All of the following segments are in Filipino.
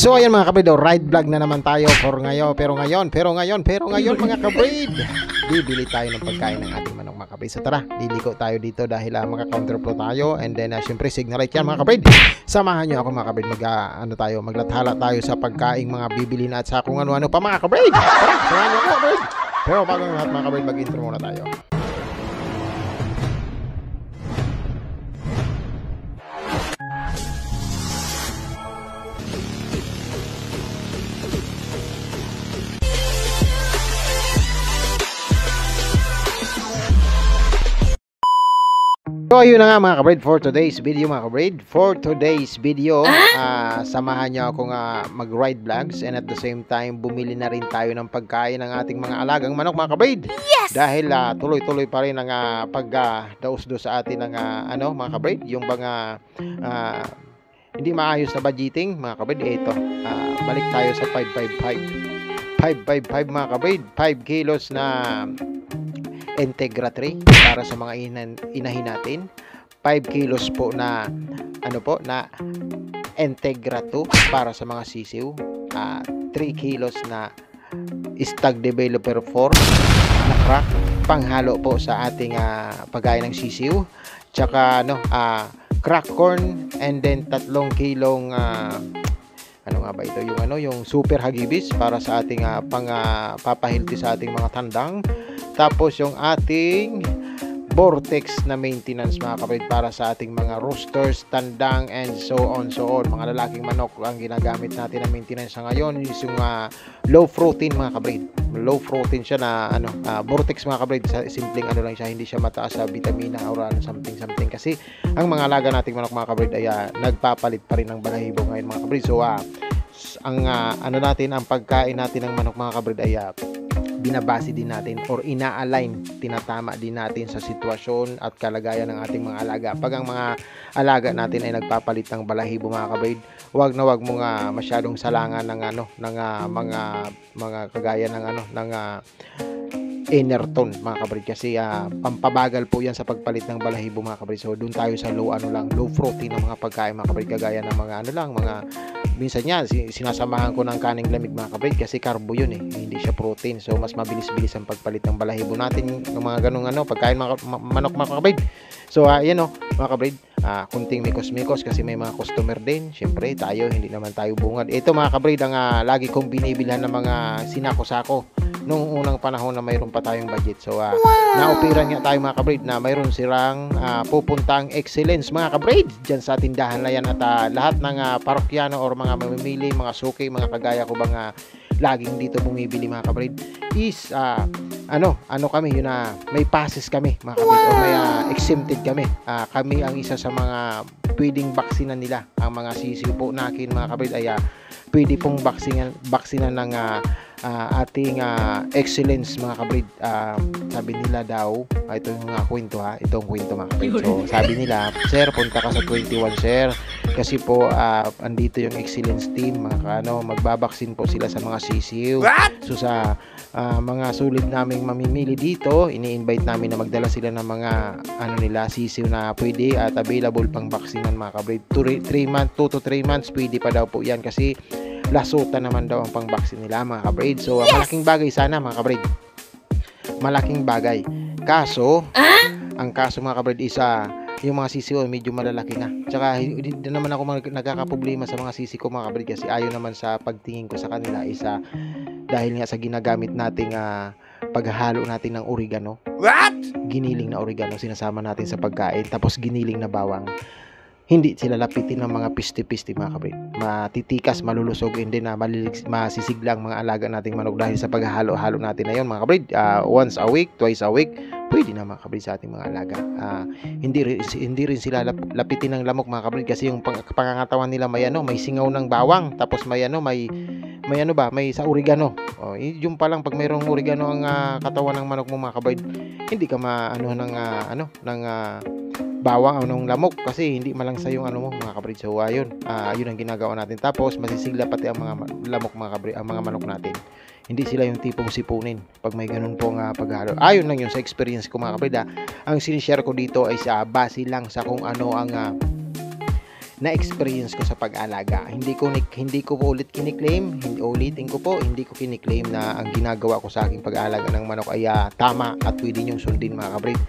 So ayan mga kabrid, ride vlog na naman tayo for ngayon. Pero ngayon mga kabrid, bibili tayo ng pagkain ng ating manok mga kabrid. So tara, liliko tayo dito dahil maka-counterflow tayo. And then syempre signal light yan mga kabrid. Samahan nyo ako mga kabrid, maglathala tayo sa pagkain mga bibili na at sa kung ano-ano pa mga kabrid. Tara, samahan nyo ako mga kabrid. Pero bago ng lahat mga kabrid, mag-intro muna tayo. So ayun na nga mga kabrid, for today's video mga kabrid. For today's video, samahan nyo ako nga mag-ride vlogs. And at the same time, bumili na rin tayo ng pagkain ng ating mga alagang manok mga kabrid. Yes! Dahil tuloy-tuloy pa rin ang pagdaos-dos sa atin ng mga kabrid. Yung mga hindi maayos na budgeting mga kabrid. Ito, balik tayo sa 555 mga kabrid. 5 kilos na Integra 3 para sa mga inahin natin. 5 kilos po na na Integra 2 para sa mga sisiw. 3 kilos na Stag Developer 4 na crack panghalo po sa ating pagkain ng sisiw. Tsaka crack corn, and then 3 kilong yung super hagibis para sa ating papahilti sa ating mga tandang. Tapos yung ating vortex na maintenance mga kabrid para sa ating mga roosters, tandang, and so on. Mga lalaking manok ang ginagamit natin na maintenance sa ngayon is yung low protein mga kabrid. Low protein siya na vortex mga kabrid. Simpleng lang siya, hindi siya mataas sa vitamina or something. Kasi ang mga alaga nating manok mga kabrid ay nagpapalit pa rin ng balahibo ngayon mga kabrid. So ang pagkain natin ng manok mga kabrid ay binabase din natin or ina-align, tinatama din natin sa sitwasyon at kalagayan ng ating mga alaga. Pag ang mga alaga natin ay nagpapalit ng balahibo mga kabrid, wag mo masyadong salangan ng mga kagaya ng Enerton mga kabrid, kasi pampabagal po yan sa pagpalit ng balahibo mga kabrid. So doon tayo sa low protein ng mga pagkain mga kabrid, kagaya ng mga minsan yan sinasamahan ko ng kaning lamig mga kabrid, kasi carbo yun hindi siya protein. So mas mabilis-bilis ang pagpalit ng balahibo natin ng mga ganung pagkain manok mga kabrid. So ayan mga kabrid, kunting mikos-mikos kasi may mga customer din. Syempre tayo, hindi naman tayo bungad. Ito mga kabrid ang lagi kong binibilhan ng mga sinako-sako nung unang panahon na mayroon pa tayong budget. So na-operan nga tayo mga kabrid na mayroon silang pupuntang excellence mga kabrid dyan sa tindahan na yan. At lahat ng parokyano or mga mamimili, mga suki, mga kagaya ko bang laging dito bumibili mga kabrid is kami yun may passes kami mga kabrid, o may exempted kami. Kami ang isa sa mga pwedeng baksinan nila. Ang mga sisiw po nakin mga kabrid ay pwede pong baksinan ng ating excellence mga kabrid. Sabi nila daw, ito yung itong kwento mga kabrid. So sabi nila, sir, punta ka sa 21 sir, kasi po andito yung excellence team, magbabaksin po sila sa mga sisiw. So sa mga sulit naming mamimili dito, ini-invite namin na magdala sila ng mga sisiw na pwede at available pang baksinan mga kabrid. 2 to 3 months pwede pa daw po yan, kasi lasutan naman daw ang pangbaksin nila mga kabrid. So malaking bagay sana mga kabrid, malaking bagay. Kaso ang kaso mga kabrid is yung mga sisi ko medyo malalaki na. Tsaka hindi naman ako nagkakaproblema sa mga sisi ko mga kabrid, kasi ayon naman sa pagtingin ko sa kanila is dahil nga sa ginagamit nating paghahalo natin ng oregano. Giniling na oregano sinasama natin sa pagkain, tapos giniling na bawang. Hindi sila lapitin ng mga pisti-pisti mga kabrid. Matitikas, malulusog, hindi na masisiglang mga alaga nating manok dahil sa paghahalo-halo natin na yun mga kabrid. Once a week, twice a week, pwede na mga kabrid sa ating mga alaga. Hindi rin sila lapitin ng lamok mga kabrid, kasi yung pangangatawan nila may singaw ng bawang, tapos may sa oregano. Yung pa lang, pag mayroong oregano ang katawan ng manok mo mga kabrid, hindi ka ng bawang o ng lamok, kasi hindi malangsa yung mga kabrid. So yun ang ginagawa natin. Tapos masisigla pati ang mga lamok mga kabrid, ang mga manok natin. Hindi sila yung tipong sipunin pag may ganun pong paghalo. Ayon lang yun sa experience ko mga kabrid. Ang sinishare ko dito ay sa base lang sa kung ano ang na experience ko sa pag-alaga. Hindi ko po ulit kiniklaim, hindi ko kiniklaim na ang ginagawa ko sa aking pag-alaga ng manok ay tama at pwede niyong sundin mga kabreed.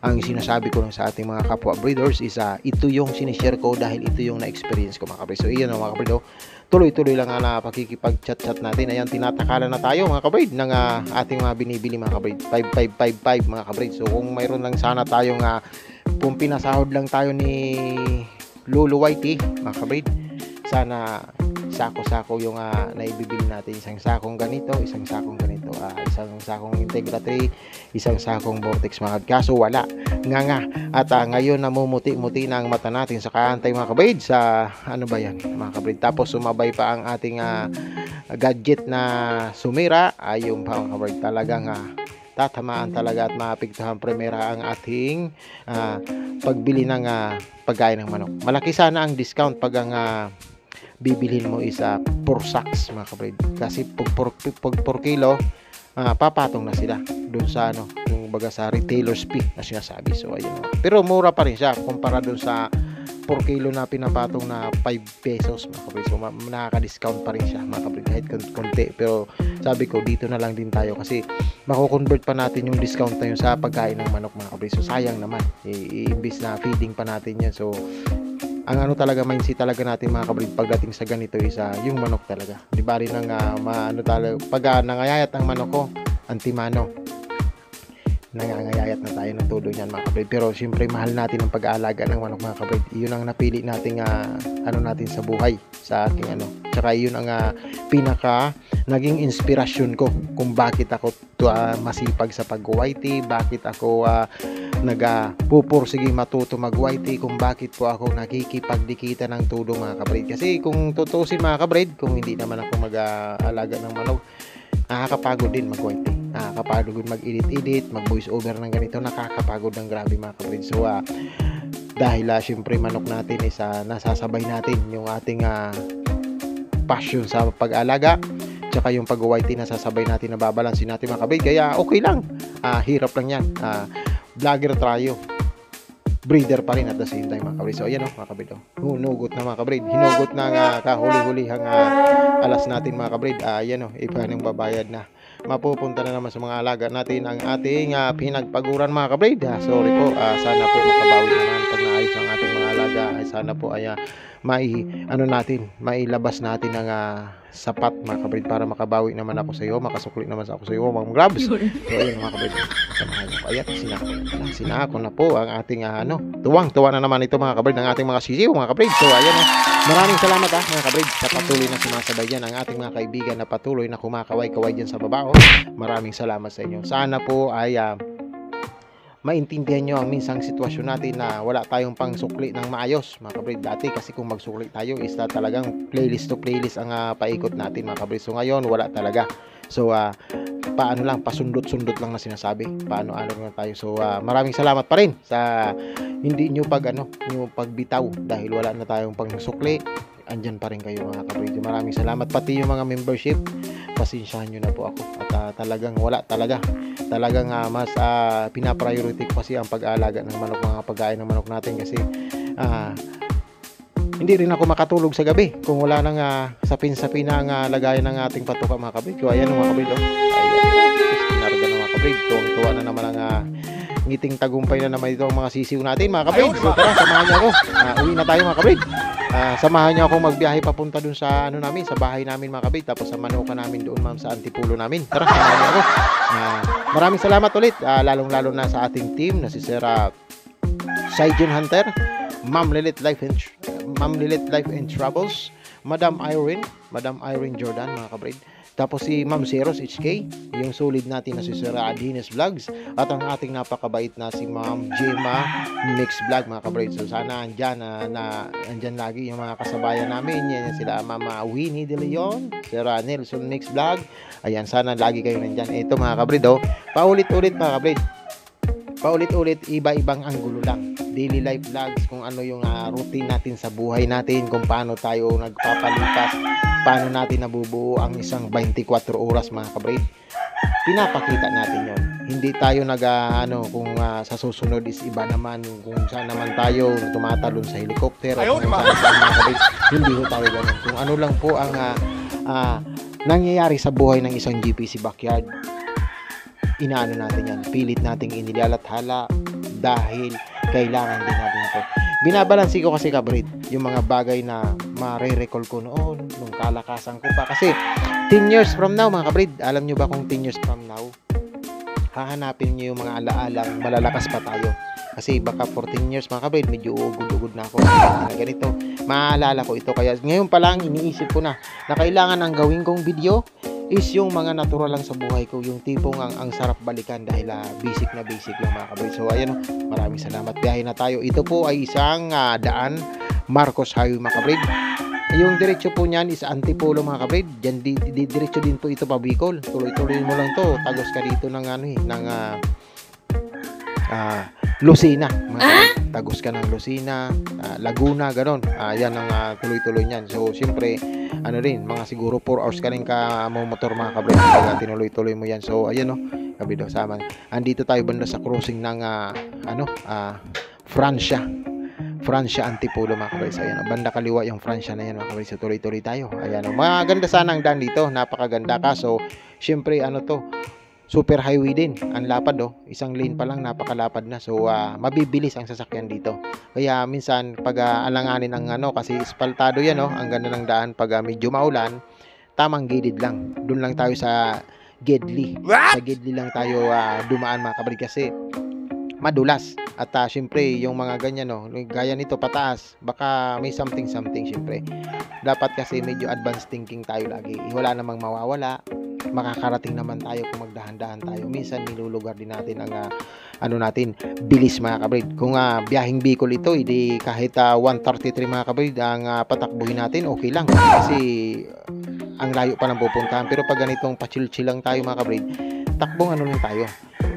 Ang sinasabi ko lang sa ating mga kapwa breeders is ito yung sinishare ko dahil ito yung na-experience ko mga kabreed. So iyan mga kabreed, tuloy-tuloy lang na pakikipag-chat-chat natin. Ayan, tinatakalan na tayo mga kabreed ng ating mga binibili mga kabreed. 5555 mga kabreed. So kung mayroon lang sana tayong kung pinasahod lang tayo ni Lulu Whitey mga kabreed, sana sako-sako yung naibibili natin, isang sakong ganito, isang sakong Integra 3, isang sakong Vortex mga kabreed. Kaso wala nga at ngayon namumuti-muti na ang mata natin sa kaantay mga kabreed sa ano ba yan mga kabreed. Tapos sumabay pa ang ating gadget na sumira, yung mga kabreed talagang tatamaan talaga at maapektuhan primera ang ating pagbili ng pagkain ng manok. Malaki sana ang discount pag ang bibilhin mo is 4 sacks mga kabreed, kasi pag 4 kilo papatong na sila dun sa yung baga sa retailer's fee na sinasabi. So ayun, pero mura pa rin siya kumpara dun sa 4 kilo na pinapatong na 5 pesos mga kabreed. So nakaka-discount pa rin siya mga kabreed kahit konti, pero sabi ko dito na lang din tayo kasi mako-convert pa natin yung discount na yun sa pagkain ng manok mga kabreed. So sayang naman, iimbis na feeding pa natin yan. So ang talaga mindset talaga natin mga kabreed pagdating sa ganito is yung manok talaga. Di ba rin talaga pag nangayayat ang manok ko, antimano, nangangayayat na tayo ng todo niyan mga kabreed. Pero siyempre mahal natin ang pag-aalaga ng manok mga kabreed. Iyon ang napili nating natin sa buhay sa aking Tsaka iyon ang pinaka naging inspirasyon ko kung bakit ako masipag sa pag-whitey, bakit ako nagpupursige matuto mag-whitey, kung bakit po ako nakikipagdikita ng todo mga kabreed. Kasi kung tutusin mga kabreed, kung hindi naman ako mag-aalaga ng manok, nakakapagod din mag-whitey, nakakapagod mag-edit, mag-voice over ng ganito, nakakapagod ng grabe mga kabreed. So dahil syempre manok natin is nasasabay natin yung ating passion sa pag-alaga, tsaka yung pag-whitey nasasabay natin, nababalansin natin mga kabreed. Kaya okay lang, hirap lang yan. Vlogger tayo, breeder pa rin at the same time mga kabreed. So ayan mga kabreed, hunugot na mga kabreed, hinugot na kahuli-hulihang alas natin mga kabreed. Ayan iba ng babayad na, mapupunta na naman sa mga alaga natin ang ating pinagpaguran mga kabreed. Sorry po, sana po makabawi naman pag naayos ang ating mga alaga. Sana po ay mailabas natin ang sapat mga kabreed para makabawi naman ako sa iyo, makasukli naman ako sa iyo mga grabs. So ayun mga kabreed, samahan niyo. Ayan, sinako na po ang ating tuwang-tuwa na naman ito mga kabreed ng ating mga sisiw mga kabreed. So ayan, maraming salamat mga kabreed sa patuloy na sumasabay dyan, ang ating mga kaibigan na patuloy na kumakaway-kaway dyan sa baba. Maraming salamat sa inyo. Sana po ay maintindihan nyo ang minsang sitwasyon natin na wala tayong pang sukli ng maayos mga kabreed. Dati kasi kung magsukli tayo is talagang playlist to playlist ang paikot natin mga kabreed. So ngayon wala talaga. So paano lang, pasundot-sundot lang na sinasabi, paano lang tayo. So maraming salamat pa rin sa hindi nyo yung pagbitaw dahil wala na tayong pang sukli. Andyan pa rin kayo mga kabreed. Maraming salamat, pati yung mga membership, pasensyahan nyo na po ako at talagang wala talagang mas pinapriority ko kasi ang pag-aalaga ng manok, mga pagkain ng manok natin, kasi hindi rin ako makatulog sa gabi kung wala nang sapin-sapin na ang lagayan ng ating patuka mga kabreed. So ayan mga kabreed, kinarga na mga kabreed, tuwa na naman ang ngiting tagumpay na naman ito ang mga sisiw natin mga kabreed. So tara, samahan niyo ako, uwi na tayo mga kabreed. Samahan niyo ako magbiyahe papunta dun sa namin, sa bahay namin mga kabreed, tapos sa manukan namin doon ma'am sa Antipulo namin. Tara, samahan niyo ako. Maraming salamat ulit, lalong-lalo na sa ating team na si Sir Saijon Hunter, Ma'am Lilit Life and Travels, Madam Irene Jordan mga kabreed, tapos si Ma'am Zeros HK, yung solid natin na si Sir Adines Vlogs, at ang ating napakabait na si Ma'am Gemma Mix Vlog mga kabreed. So sana andyan lagi yung mga kasabayan namin, yan sila Mama Winnie De Leon, Sir Nelson Mix Vlog. Ayan, sana lagi kayo nandyan. Ito mga kabreed, paulit-ulit mga kabreed, paulit-ulit, iba-ibang anggulo lang, daily life vlogs, kung ano yung routine natin sa buhay natin, kung paano tayo nagpapalipas, paano natin nabubuo ang isang 24 oras mga kabreed. pinapakita natin yon. Hindi tayo kung sa susunod is iba naman, kung saan naman tayo tumatalon sa helicopter o kung saan mga kabrid. Hindi ho tayo ganun. Kung ano lang po ang nangyayari sa buhay ng isang GPC backyard, inaano natin yan, pilit nating inilalathala dahil kailangan din natin ito. Binabalansi ko kasi kabrid yung mga bagay na mare-recall ko noon nung kalakasan ko pa, kasi 10 years from now mga kabrid, alam nyo ba kung 10 years from now hahanapin nyo yung mga alaalang malalakas pa tayo, kasi baka 14 years mga kabrid medyo ugod-ugod na ako na ganito, maalala ko ito. Kaya ngayon pa lang iniisip ko na kailangan ang gawin kong video is yung mga natural lang sa buhay ko, yung tipong ang sarap balikan dahil basic na basic lang mga kabrid. So ayan, maraming salamat, biyahe na tayo. Ito po ay isang daan, Marcos Highway mga kabrid. Yung diretso po niyan is Antipolo mga kabrid. Diyan diretso din po ito pa Bicol. Tuloy-tuloy mo lang to, tagos ka dito ng Lucena, tagos ka ng Lucena, Laguna, ganon. Yan ang tuloy-tuloy niyan. So siyempre mga siguro 4 hours ka rin ka motor mga kabrid pag tinuloy-tuloy mo yan. So ayan kabrid, sama. Andito tayo banda sa crossing ng Francia Antipolo mga kabrid. So ayan, banda kaliwa yung Francia na yan mga kabrid. So tuloy-tuloy tayo. Ayan, maganda sana ang daan dito, napakaganda. Kaso syempre super highway din, ang lapad isang lane pa lang, napakalapad na. So mabibilis ang sasakyan dito. Kaya minsan pag alanganin ang kasi espaltado yan ang ganda ng daan. Pag medyo maulan, tamang gilid lang, doon lang tayo sa Gedli. Sa Gedli lang tayo dumaan mga kabrid, kasi madulas. At syempre yung mga ganyan gaya nito pataas, baka may something syempre. Dapat kasi medyo advanced thinking tayo lagi. Wala namang mawawala, makakarating naman tayo kung magdahan-dahan tayo. Minsan nilulugar din natin ang natin bilis mga kabrid. Kung biyaheng Bicol ito, hindi kahit 133 mga kabrid ang patakbuhin natin, okay lang, kasi ang layo pa ng pupuntahan. Pero pag ganitong pa-chill-chill lang tayo mga kabrid, takbong lang tayo,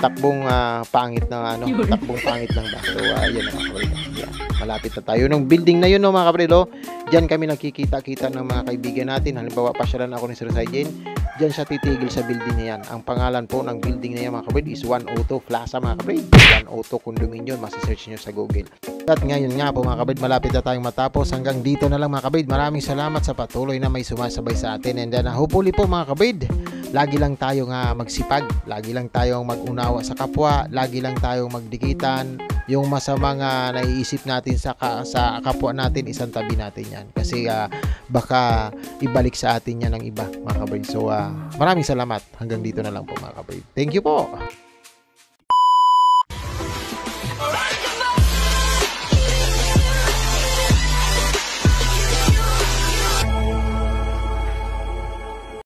takbong pangit na takbong pangit lang ba. So yan mga kabrid, malapit na tayo ng building na yun mga kabrid. Diyan kami nakikita-kita ng mga kaibigan natin. Halimbawa pasyalan ako ni Sir Sajen, diyan siya titigil sa building na yan. Ang pangalan po ng building na yan mga kabrid is 102 Plaza mga kabrid, 102 Condominium, masisearch nyo sa Google. At ngayon nga po mga kabrid, malapit na tayong matapos. Hanggang dito na lang mga kabrid. Maraming salamat sa patuloy na may sumasabay sa atin. And then hopefully po mga kabrid, lagi lang tayo magsipag, lagi lang tayong mag-unawa sa kapwa, lagi lang tayong magdikitan. Yung masamang naiisip natin sa kapwa natin, isang tabi natin yan, kasi baka ibalik sa atin yan ng iba mga kabrid. So maraming salamat, hanggang dito na lang po mga kabrid. Thank you po.